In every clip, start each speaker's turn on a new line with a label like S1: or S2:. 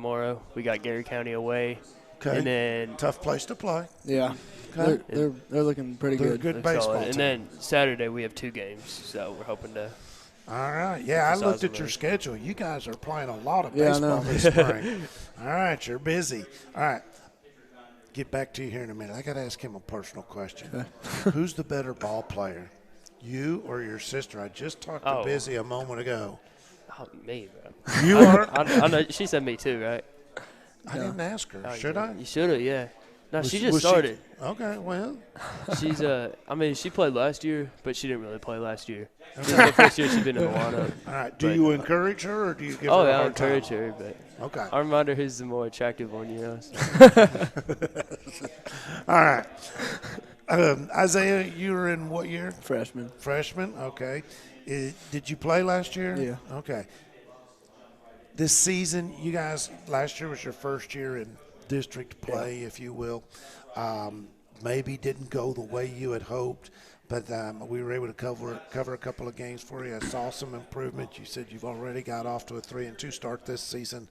S1: tomorrow. We got Gary County away.
S2: Okay.
S1: And then
S2: Tough place to play.
S3: Yeah.
S2: Okay.
S3: They're looking pretty
S2: They're a
S3: good.
S2: good baseball
S1: and
S2: team.
S1: then Saturday we have 2 games, so we're hoping to.
S2: All right. Yeah, I
S1: Emphasize
S2: looked at
S1: them
S2: your
S1: there.
S2: schedule. You guys are playing a lot of
S3: Yeah, I
S2: baseball
S3: know.
S2: this spring. All right, you're busy. All right. Get back to you here in a minute. I got to ask him a personal question. Who's the better ball player, you or your sister? I just talked to
S1: Oh.
S2: Busy a moment ago.
S1: Oh, me, bro.
S2: You are?
S1: I know she said me too, right?
S2: I didn't ask her.
S1: Oh,
S2: Should
S1: you-
S2: I?
S1: You should have, yeah. No,
S2: Was-
S1: she just
S2: was
S1: started.
S2: Okay, well.
S1: She's I mean, she played last year, but she didn't really play last year. This is the first year she's been in the lineup.
S2: All right. Do
S1: But-
S2: you encourage her or do you give
S1: Oh
S2: her a
S1: yeah, I
S2: hard time?
S1: encourage her, but
S2: Okay.
S1: I remind her who's the more attractive one, you know. So.
S2: All right. Isaiah, you were in what year?
S3: Freshman.
S2: Freshman? Okay. Did you play last year?
S3: Yeah.
S2: Okay. This season, you guys, last year was your first year in district play, if you will. Maybe didn't go the way you had hoped, but we were able to cover a couple of games for you. I saw some improvement. You said you've already got off to a 3-2 start this season.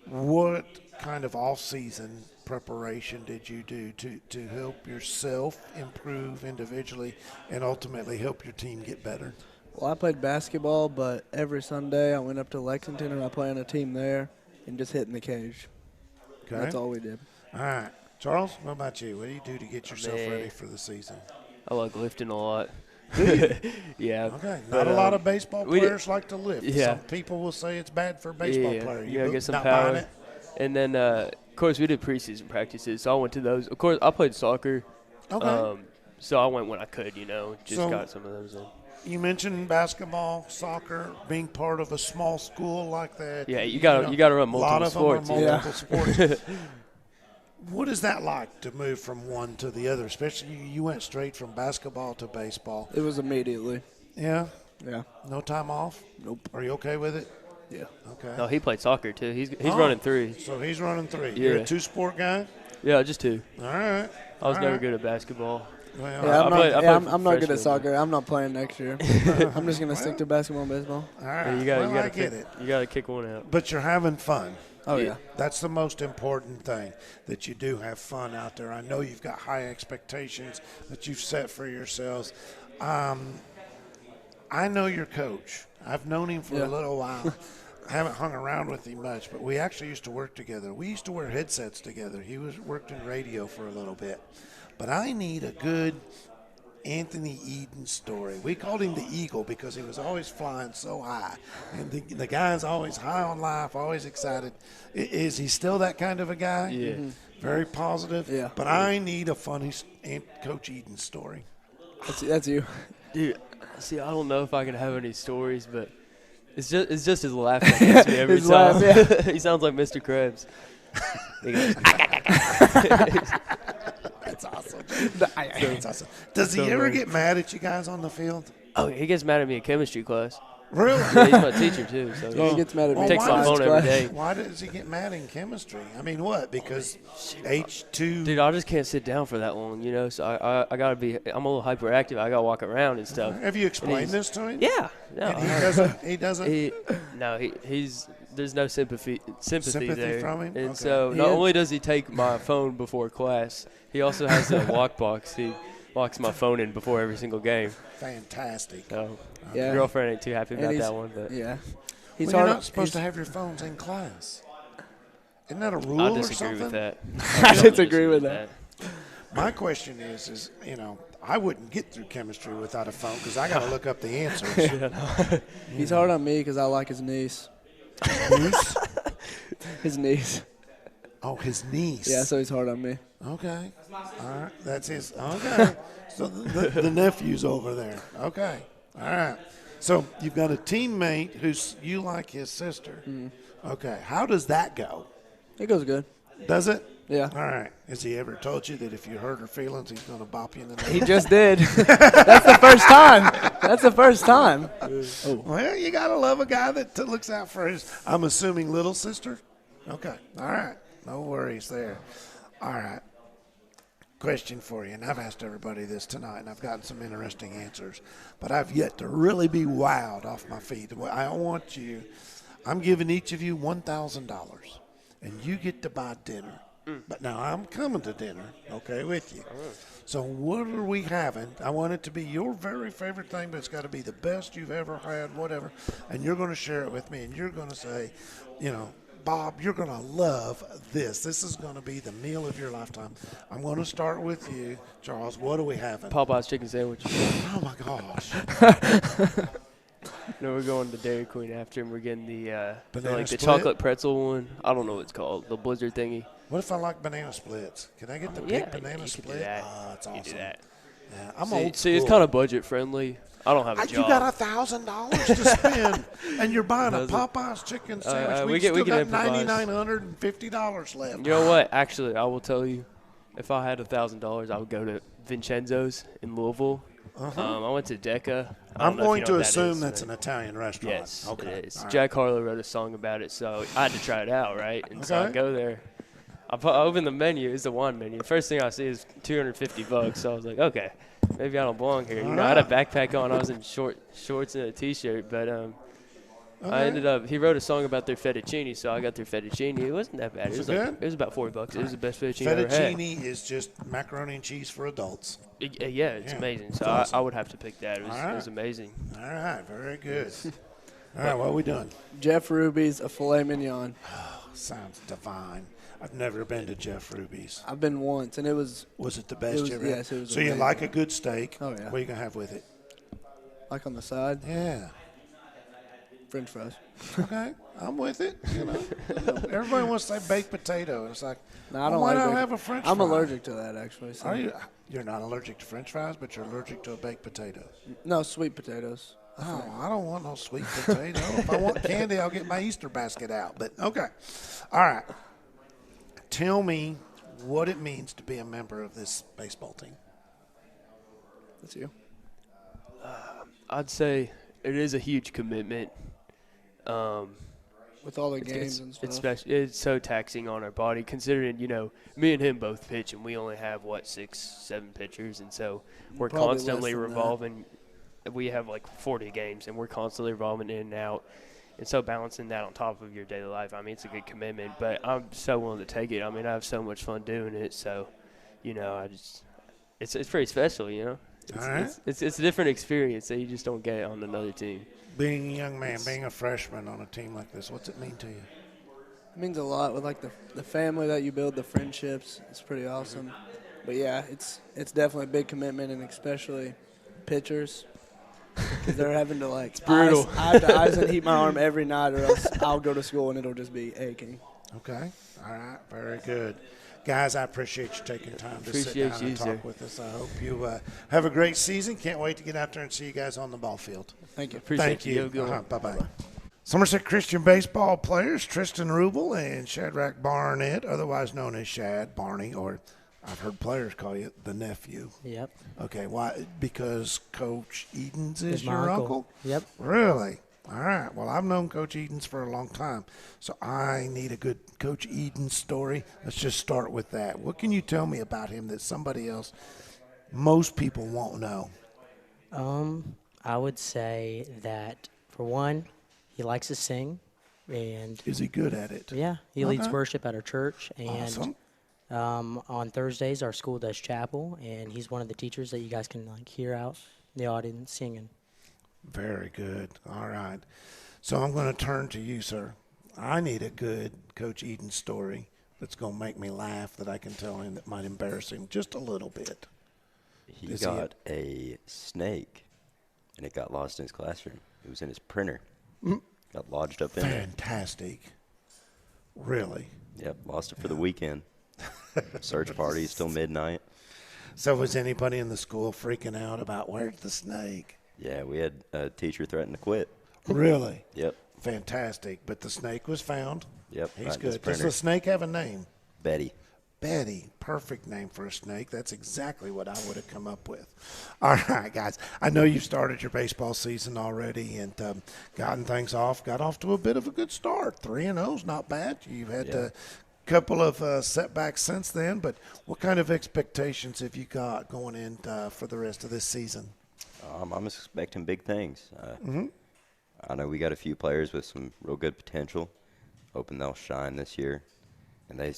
S2: What kind of off-season preparation did you do to help yourself improve individually and ultimately help your team get better?
S3: Well, I played basketball, but every Sunday I went up to Lexington and I played on a team there and just hitting the cage.
S2: Okay.
S3: That's all we did.
S2: All right. Charles, what about you? What do you do to get yourself
S1: Man.
S2: ready for the season?
S1: I like lifting a lot. Yeah.
S2: Okay.
S1: But,
S2: Not a lot of baseball
S1: we did-
S2: players like to lift.
S1: Yeah.
S2: Some people will say it's bad for a baseball
S1: Yeah,
S2: player.
S1: you gotta get some
S2: not buying
S1: power.
S2: it?
S1: And then, of course, we did preseason practices, so I went to those. Of course, I played soccer,
S2: Okay.
S1: so I went when I could, you know, just
S2: So-
S1: got some of those in.
S2: You mentioned basketball, soccer, being part of a small school like that.
S1: Yeah, you gotta run
S2: A lot
S1: multiple
S2: of
S1: sports.
S2: them are
S1: yeah.
S2: multiple sports. What is that like to move from one to the other? Especially you went straight from basketball to baseball.
S3: It was immediately.
S2: Yeah.
S3: Yeah.
S2: No time off.
S3: Nope.
S2: Are you okay with it?
S3: Yeah.
S2: Okay.
S1: No, he played soccer too. He's
S2: Oh.
S1: running 3.
S2: So he's running 3. You're a
S1: Yeah.
S2: 2-sport guy.
S1: Yeah, just 2.
S2: All right.
S1: I was
S2: All
S1: never
S2: right.
S1: good at basketball.
S2: Well,
S3: Yeah,
S1: I
S3: I'm,
S1: played- I
S3: not, yeah,
S1: played
S3: I'm not good at
S1: freshman.
S3: soccer. I'm not playing next year. I'm just going to stick to basketball and baseball.
S2: all right.
S1: Yeah, you gotta,
S2: well,
S1: you gotta
S2: I
S1: kick,
S2: get it.
S1: You gotta kick one out.
S2: But you're having fun.
S3: Oh, yeah.
S2: That's the most important thing, that you do have fun out there. I know you've got high expectations that you've set for yourselves. I know your coach. I've known him for a little while. I haven't hung around with him much, but we actually used to work together. We used to wear headsets together. He worked in radio for a little bit. But I need a good Anthony Eden story. We called him the Eagle because he was always flying so high. And the guy's always high on life, always excited. Is he still that kind of a guy?
S1: Yeah.
S2: Very positive?
S3: Yeah.
S2: But I need a funny Coach Eden story.
S3: That's you.
S1: Dude, see, I don't know if I can have any stories, but it's just his laugh that gets me every
S3: His
S1: time.
S3: laugh,
S1: He sounds like Mr. Krabs. He goes,
S2: That's awesome. That's awesome. Does he
S1: so
S2: ever
S1: weird.
S2: get mad at you guys on the field?
S1: oh, he gets mad at me in chemistry class.
S2: Really?
S1: Yeah, he's my teacher too. So
S3: He gets mad at me.
S1: He takes
S2: why
S1: my
S2: does-
S1: phone every day.
S2: Why does he get mad in chemistry? I mean, what? Because H2.
S1: Dude, I just can't sit down for that long, you know. So I gotta be. I'm a little hyperactive. I gotta walk around and stuff.
S2: Have you explained
S1: he's-
S2: this to him?
S1: Yeah. No.
S2: And he doesn't. He doesn't.
S1: He's there's no sympathy
S2: Sympathy
S1: there.
S2: from him?
S1: And
S2: Okay.
S1: so
S3: He
S1: not
S3: is-
S1: only does he take my phone before class, he also has a lock box. He locks my phone in before every single game.
S2: Fantastic.
S1: So
S3: Yeah.
S1: my girlfriend ain't too happy
S3: And
S1: about
S3: he's-
S1: that one, but
S3: Yeah. He's
S2: Well, you're
S3: hard.
S2: not supposed to
S3: he's-
S2: have your phones in class. Isn't that a rule
S1: I
S2: or
S1: disagree
S2: something?
S1: with that.
S3: I disagree with that.
S2: My question is I wouldn't get through chemistry without a phone because I got to look up the answers.
S3: He's hard on me because I like his niece.
S2: Who's?
S3: His niece.
S2: Oh, his niece.
S3: Yeah, so he's hard on me.
S2: Okay. All right. That's his. Okay. So the nephew's over there. Okay. All right. So you've got a teammate who's you like his sister. Okay. How does that go?
S3: It goes good.
S2: Does it?
S3: Yeah.
S2: All right. Has he ever told you that if you hurt her feelings, he's going to bop you in the
S3: He
S2: nose?
S3: just did. That's the first time. That's the first time.
S2: Well, you got to love a guy that looks out for his, I'm assuming, little sister? Okay. All right. No worries there. All right. Question for you, and I've asked everybody this tonight, and I've gotten some interesting answers, but I've yet to really be wowed off my feet. I'm giving each of you $1,000. and you get to buy dinner. But now I'm coming to dinner, okay, with you. So what are we having? I want it to be your very favorite thing, but it's got to be the best you've ever had, whatever. And you're going to share it with me, and you're going to say, Bob, you're going to love this. This is going to be the meal of your lifetime. I'm going to start with you, Charles. What are we having?
S1: Popeye's chicken sandwich.
S2: Oh, my gosh.
S1: No, we're going to Dairy Queen after, and we're getting the
S2: Banana
S1: the
S2: split?
S1: chocolate pretzel one. I don't know what it's called, the Blizzard thingy.
S2: What if I like banana splits? Can I get the
S1: Yeah,
S2: big banana
S1: you could do
S2: split?
S1: that.
S2: Oh, that's
S1: You
S2: awesome.
S1: could do that.
S2: Yeah, I'm
S1: See,
S2: old
S1: see, it's
S2: school.
S1: kind of budget friendly. I don't have a
S2: You
S1: job.
S2: got $1,000 to spend, and you're buying a
S1: Does it?
S2: Popeye's chicken sandwich.
S1: we
S2: We
S1: get-
S2: still
S1: we
S2: got
S1: can improvise.
S2: $9,950 left.
S1: You know what? Actually, I will tell you, if I had $1,000, I would go to Vincenzo's in Louisville. I went to Decca. I
S2: I'm
S1: don't know if
S2: going
S1: you know
S2: to
S1: what that
S2: assume
S1: is,
S2: that's
S1: but-
S2: an Italian restaurant.
S1: Yes,
S2: Okay.
S1: it is.
S2: All right.
S1: Jack Harlow wrote a song about it, so I had to try it out, right? And so I
S2: Okay.
S1: go there. I open the menu. It's the wine menu. The first thing I see is $250. So I was like, okay, maybe I don't belong here. I had a backpack on. I was in shorts and a T-shirt, but I ended up. He wrote a song about their fettuccine, so I got their fettuccine. It wasn't that bad.
S2: Was
S1: It
S2: it
S1: was
S2: good?
S1: it was about $40. It was the best fettuccine I ever had.
S2: Fettuccine is just macaroni and cheese for adults.
S1: Yeah, it's
S2: Yeah,
S1: amazing.
S2: it's
S1: So
S2: awesome.
S1: I would have to pick that. It was,
S2: All right.
S1: it was amazing.
S2: All right, very good. All right, what are we doing?
S3: Jeff Ruby's a filet mignon.
S2: Sounds divine. I've never been to Jeff Ruby's.
S3: I've been once, and it was
S2: Was it the best
S3: It was-
S2: you ever had?
S3: yes, it was
S2: So you
S3: amazing.
S2: like a good steak.
S3: Oh, yeah.
S2: What are you going to have with it?
S3: like on the side,
S2: Yeah.
S3: French fries.
S2: Okay, I'm with it. Everybody wants to say baked potato. It's like,
S3: No, I don't
S2: why
S3: like
S2: not
S3: baked-
S2: have a French
S3: I'm
S2: fry?
S3: allergic to that actually. So.
S2: Are you? You're not allergic to French fries, but you're allergic to a baked potato.
S3: No, sweet potatoes.
S2: Oh, I don't want no sweet potato. If I want candy, I'll get my Easter basket out. But okay, all right. Tell me what it means to be a member of this baseball team.
S3: That's you.
S1: I'd say it is a huge commitment.
S3: With all the games and stuff.
S1: It's so taxing on our body, considering, me and him both pitch, and we only have, 6, 7 pitchers, and so we're
S3: Probably
S1: constantly
S3: less than that.
S1: revolving. We have, 40 games, and we're constantly revolving in and out. And so balancing that on top of your daily life, it's a good commitment, but I'm so willing to take it. I have so much fun doing it, so, it's pretty special, It's,
S2: All right.
S1: it's a different experience that you just don't get on another team.
S2: Being a young man, being a freshman on a team like this, what's it mean to you?
S3: It means a lot with the family that you build, the friendships. It's pretty awesome. But yeah, it's definitely a big commitment, and especially pitchers, because they're having to
S1: brutal.
S3: I have to ice and heat my arm every night, or else I'll go to school and it'll just be aching.
S2: Okay. All right. Very good. Guys, I appreciate you taking time to sit
S1: Appreciate
S2: down
S1: you,
S2: and talk
S1: sir.
S2: with us. I hope you have a great season. Can't wait to get out there and see you guys on the ball field.
S3: Thank you.
S1: Appreciate
S2: Thank you.
S1: Have a good one.
S2: Bye-bye. Somerset Christian baseball players Tristan Rubel and Shadrach Barnett, otherwise known as Shad, Barney, or I've heard players call you the nephew.
S4: Yep.
S2: Okay, why? Because Coach Edens is
S4: Is my
S2: your
S4: uncle. Yep.
S2: Really? All right. Well, I've known Coach Edens for a long time, so I need a good Coach Edens story. Let's just start with that. What can you tell me about him that somebody else, most people won't know?
S4: I would say that for one, he likes to sing, and
S2: Is he good at it?
S4: yeah, he leads
S2: Okay.
S4: worship at our church. And
S2: Awesome.
S4: on Thursdays, our school does chapel, and he's one of the teachers that you guys can hear out in the audience singing.
S2: Very good. All right. So I'm going to turn to you, sir. I need a good Coach Edens story that's going to make me laugh that I can tell him that might embarrass him just a little bit.
S5: He
S2: Is he
S5: got a snake, and it got lost in his classroom. It was in his printer. Got lodged up in there.
S2: Fantastic. Really?
S5: Yep, lost it for the weekend. Search parties till midnight.
S2: So was anybody in the school freaking out about where's the snake?
S5: Yeah, we had a teacher threaten to quit.
S2: Really?
S5: Yep,
S2: Fantastic. But the snake was found.
S5: yep.
S2: He's
S5: right in his
S2: good. Does
S5: printer.
S2: the snake have a name?
S5: Betty.
S2: Betty. Perfect name for a snake. That's exactly what I would have come up with. All right, guys. I know you've started your baseball season already and gotten things off. Got off to a bit of a good start. 3-0 is not bad. You've had
S5: Yeah.
S2: a couple of setbacks since then, but what kind of expectations have you got going in for the rest of this season?
S5: I'm expecting big things. I know we got a few players with some real good potential. Hoping they'll shine this year. and they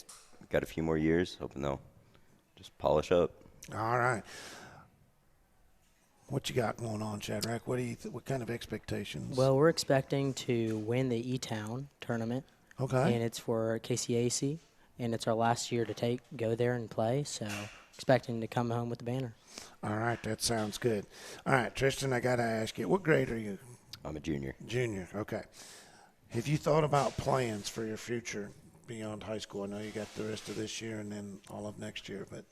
S5: got a few more years, hoping they'll just polish up.
S2: All right. What you got going on, Shadrach? What kind of expectations?
S4: Well, we're expecting to win the E-Town tournament.
S2: Okay.
S4: And it's for KCAC, and it's our last year to go there and play, so expecting to come home with the banner.
S2: All right, that sounds good. All right, Tristan, I got to ask you, what grade are you?
S5: I'm a junior.
S2: Junior, okay. Have you thought about plans for your future beyond high school? I know you got the rest of this year and then all of next year, but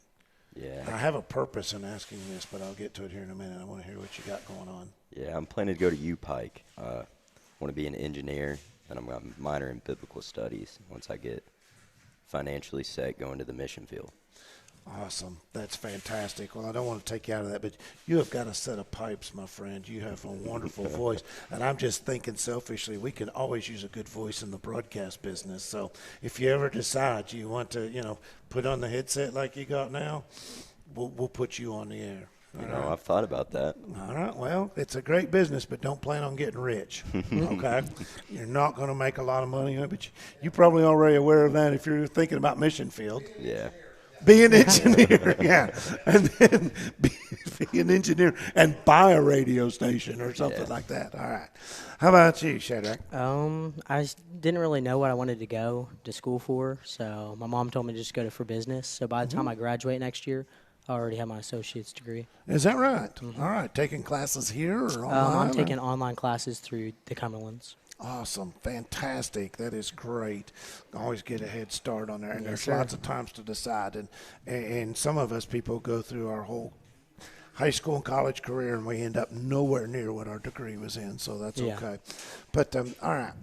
S5: Yeah.
S2: I have a purpose in asking this, but I'll get to it here in a minute. I want to hear what you got going on.
S5: Yeah, I'm planning to go to U-Pike. Want to be an engineer, and I'm going to minor in biblical studies once I get financially set going to the mission field.
S2: Awesome. That's fantastic. Well, I don't want to take you out of that, but you have got a set of pipes, my friend. You have a wonderful voice. And I'm just thinking selfishly, we can always use a good voice in the broadcast business. So if you ever decide you want to, put on the headset like you got now, we'll put you on the air.
S5: You know, I've thought about that.
S2: All right. Well, it's a great business, but don't plan on getting rich. Okay. You're not going to make a lot of money on it, but you're probably already aware of that if you're thinking about mission field.
S5: Yeah.
S2: Be an engineer, yeah, and then be an engineer and buy a radio station or something like that. All right. How about you, Shadrach?
S4: Didn't really know what I wanted to go to school for, so my mom told me to just go for business. So by the time I graduate next year, I already have my associate's degree.
S2: Is that right? All right. Taking classes here or online?
S4: I'm taking online classes through the Cumberlands.
S2: Awesome. Fantastic. That is great. Always get a head start on there. And
S4: Yes,
S2: there's
S4: sir.
S2: lots of times to decide. And some of us people go through our whole high school and college career and we end up nowhere near what our degree was in. So that's okay. But, all right.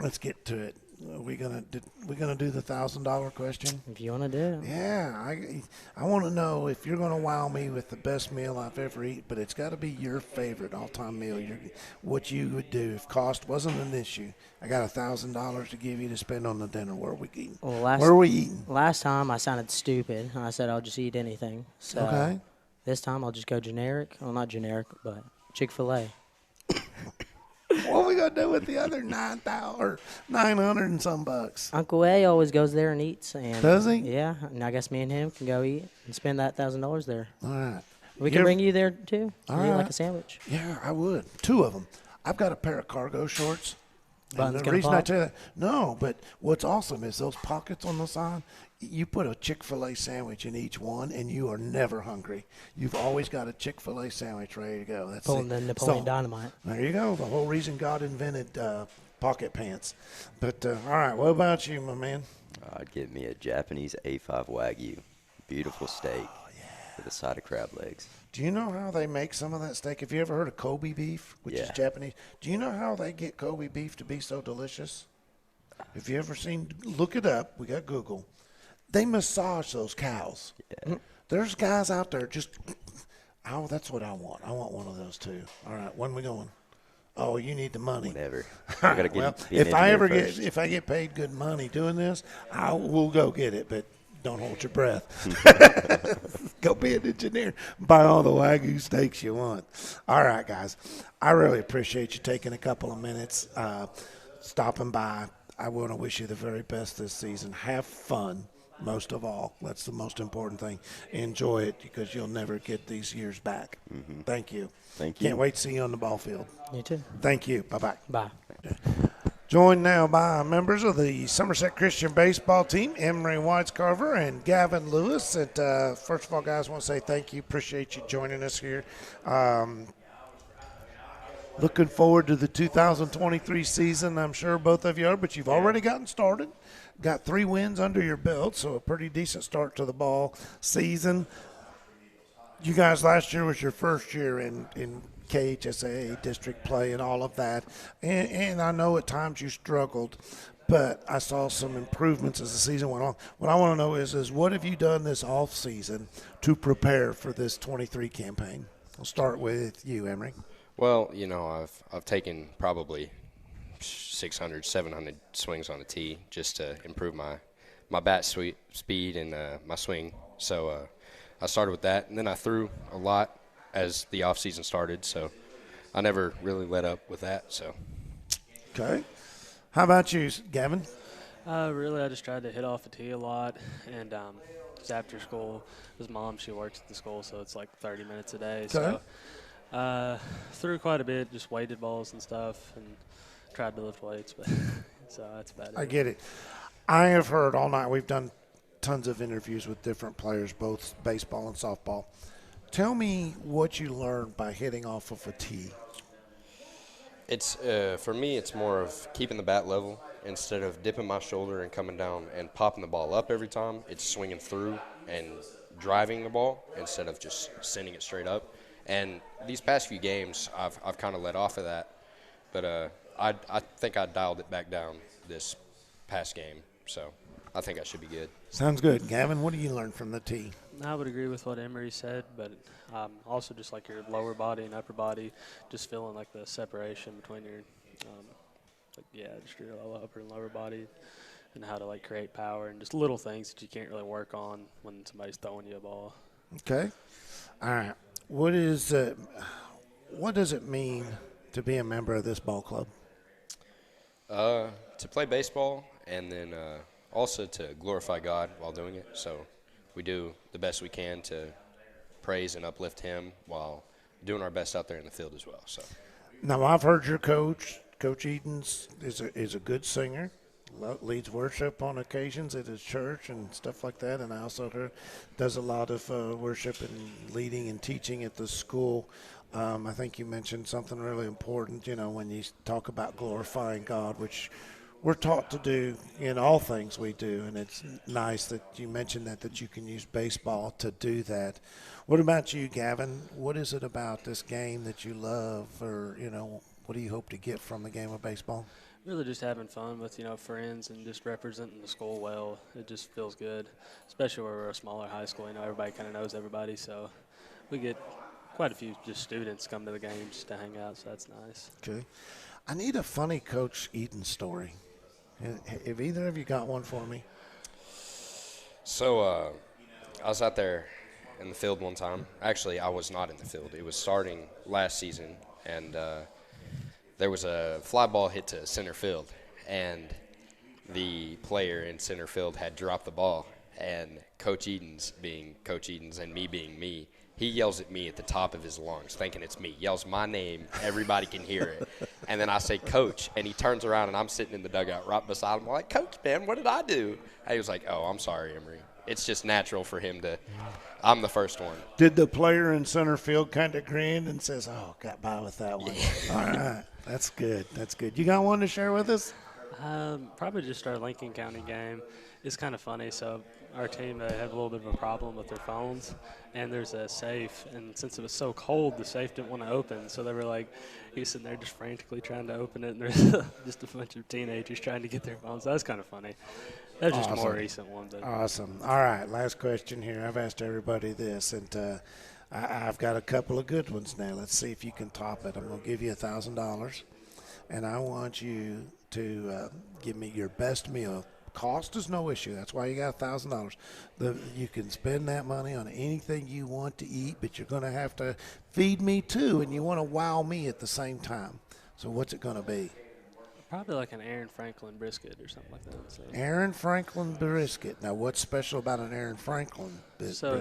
S2: Let's get to it. Are we gonna do the $1,000 question?
S4: If you want to do it.
S2: Yeah, I want to know if you're going to wow me with the best meal I've ever eaten, but it's got to be your favorite all-time meal. What you would do if cost wasn't an issue. I got $1,000 to give you to spend on the dinner. Where are we eating?
S4: Well,
S2: Where are we eating?
S4: Last time I sounded stupid. I said I'll just eat anything. So
S2: Okay.
S4: This time I'll just go generic. Well, not generic, but Chick-fil-A.
S2: What are we going to do with the other 9,000 or 900 and some bucks?
S4: Uncle A always goes there and eats. And
S2: Does he?
S4: Yeah, and I guess me and him can go eat and spend that $1,000 there.
S2: All right.
S4: We can bring you there too.
S2: All
S4: Eat like
S2: right.
S4: a sandwich.
S2: Yeah, I would. 2 of them. I've got a pair of cargo shorts. And
S4: Buttons
S2: the
S4: gonna
S2: reason I
S4: pop?
S2: tell you that, no, but what's awesome is those pockets on the side. You put a Chick-fil-A sandwich in each one, and you are never hungry. You've always got a Chick-fil-A sandwich ready to go. That's
S4: Pulling
S2: it.
S4: the Napoleon
S2: So,
S4: Dynamite.
S2: there you go. The whole reason God invented pocket pants. But, all right, what about you, my man?
S5: I'd get me a Japanese A5 Wagyu. Beautiful steak with a side of crab legs.
S2: Do you know how they make some of that steak? Have you ever heard of Kobe beef, which is
S5: Yeah.
S2: Japanese? Do you know how they get Kobe beef to be so delicious? Have you ever seen? Look it up. We got Google. They massage those cows.
S5: Yeah.
S2: There's guys out there just. Oh, that's what I want. I want one of those too. All right, when we going? Oh, you need the money.
S5: Whatever. I gotta
S2: Well,
S5: be an engineer first.
S2: if I get paid good money doing this, I will go get it. But don't hold your breath. Go be an engineer. Buy all the Wagyu steaks you want. All right, guys. I really appreciate you taking a couple of minutes, stopping by. I want to wish you the very best this season. Have fun, most of all. That's the most important thing. Enjoy it because you'll never get these years back. Thank you.
S5: Thank you.
S2: Can't wait to see you on the ball field.
S4: You too.
S2: Thank you. Bye-bye.
S4: Bye.
S2: Joined now by members of the Somerset Christian baseball team, Emery Whitescarver and Gavin Lewis. And first of all, guys, I want to say thank you. Appreciate you joining us here. Looking forward to the 2023 season. I'm sure both of you are, but you've already gotten started. Got 3 wins under your belt, so a pretty decent start to the ball season. You guys, last year was your first year in KHSAA district play and all of that. And I know at times you struggled, but I saw some improvements as the season went on. What I want to know is what have you done this off season to prepare for this 23 campaign? I'll start with you, Emery.
S6: Well, I've taken probably 600, 700 swings on a tee just to improve my bat speed and my swing. So I started with that, and then I threw a lot as the off season started. So I never really let up with that. So
S2: Okay. How about you, Gavin?
S7: Really, I just tried to hit off the tee a lot, and just after school, his mom, she works at the school, so it's like 30 minutes a day.
S2: Okay.
S7: So threw quite a bit, just weighted balls and stuff, and tried to lift weights, but so that's about it.
S2: I get it. I have heard all night. We've done tons of interviews with different players, both baseball and softball. Tell me what you learned by hitting off of a tee.
S6: It's for me, it's more of keeping the bat level instead of dipping my shoulder and coming down and popping the ball up every time. It's swinging through and driving the ball instead of just sending it straight up. And these past few games, I've kind of let off of that, but I think I dialed it back down this past game, so I think I should be good.
S2: Sounds good. Gavin, what do you learn from the tee?
S7: I would agree with what Emery said, but also just like your lower body and upper body, just feeling like the separation between your, just your upper and lower body, and how to like create power and just little things that you can't really work on when somebody's throwing you a ball.
S2: Okay. All right. What does it mean to be a member of this ball club?
S6: To play baseball and then also to glorify God while doing it. So we do the best we can to praise and uplift Him while doing our best out there in the field as well. So
S2: Now, I've heard your coach, Coach Edens, is a good singer, leads worship on occasions at his church and stuff like that, and I also heard does a lot of worship and leading and teaching at the school. I think you mentioned something really important, when you talk about glorifying God, which we're taught to do in all things we do, and it's nice that you mentioned that you can use baseball to do that. What about you, Gavin? What is it about this game that you love, or, what do you hope to get from the game of baseball?
S7: Really just having fun with, friends and just representing the school well. It just feels good, especially where we're a smaller high school. Everybody kind of knows everybody, so we get quite a few just students come to the games just to hang out, so that's nice.
S2: Okay. I need a funny Coach Eden story. Have either of you got one for me?
S6: So I was out there in the field one time. Actually, I was not in the field. It was starting last season, and there was a fly ball hit to center field, and the player in center field had dropped the ball, and Coach Edens being Coach Edens and me being me, he yells at me at the top of his lungs, thinking it's me. Yells my name. Everybody can hear it. And then I say, Coach. And he turns around, and I'm sitting in the dugout right beside him. I'm like, Coach, man, what did I do? And he was like, oh, I'm sorry, Emery. It's just natural for him to – I'm the first one.
S2: Did the player in center field kind of grin and says, oh, got by with that one? All right. That's good. That's good. You got one to share with us?
S7: Probably just our Lincoln County game. It's kind of funny. So our team, they have a little bit of a problem with their phones, and there's a safe. And since it was so cold, the safe didn't want to open. So they were like, he was sitting there just frantically trying to open it, and there's just a bunch of teenagers trying to get their phones. That was kind of funny. That was just a more recent one. But.
S2: Awesome. All right, last question here. I've asked everybody this, and I've got a couple of good ones now. Let's see if you can top it. I'm going to give you $1,000, and I want you to give me your best meal. Cost is no issue. That's why you got $1,000. You can spend that money on anything you want to eat, but you're going to have to feed me too, and you want to wow me at the same time. So what's it going to be?
S7: Probably like an Aaron Franklin brisket or something like that. So.
S2: Aaron Franklin brisket. Now, what's special about an Aaron Franklin brisket?
S7: So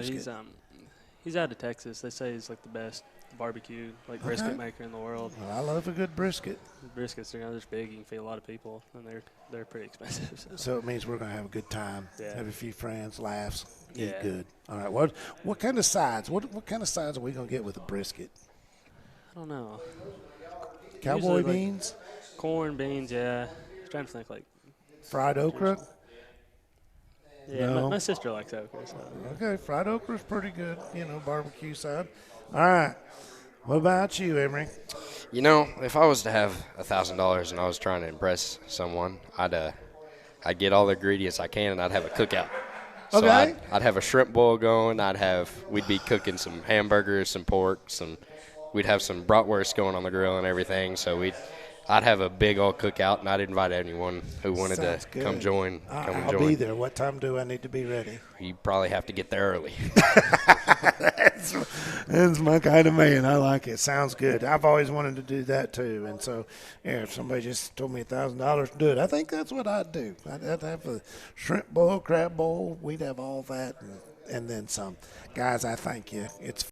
S7: he's out of Texas. They say he's like the best barbecue brisket maker in the world.
S2: Well, I love a good brisket.
S7: Briskets, they're just big. You can feed a lot of people, and they're pretty expensive.
S2: So it means we're going to have a good time,
S7: yeah.
S2: Have a few friends, laughs, eat
S7: Yeah.
S2: good. All right, what kind of sides? What kind of sides are we going to get with a brisket?
S7: I don't know.
S2: Cowboy
S7: Usually,
S2: beans?
S7: Corn, beans, yeah. I'm trying to think
S2: Fried okra?
S7: Yeah,
S2: No.
S7: my sister likes okra. So.
S2: Okay, fried okra's pretty good, barbecue side. All right. What about you, Emery?
S6: If I was to have $1,000 and I was trying to impress someone, I'd get all the ingredients I can, and I'd have a cookout. So
S2: Okay.
S6: I'd have a shrimp boil going. We'd be cooking some hamburgers, some pork, we'd have some bratwurst going on the grill and everything. So I'd have a big old cookout, and I'd invite anyone who wanted
S2: Sounds
S6: to
S2: good.
S6: come join.
S2: I'll be there. What time do I need to be ready?
S6: You probably have to get there early.
S2: that's my kind of man. I like it. Sounds good. I've always wanted to do that too. And so, yeah, if somebody just told me $1,000 to do it, I think that's what I'd do. I'd have a shrimp bowl, crab bowl. We'd have all that and then some. Guys, I thank you. It's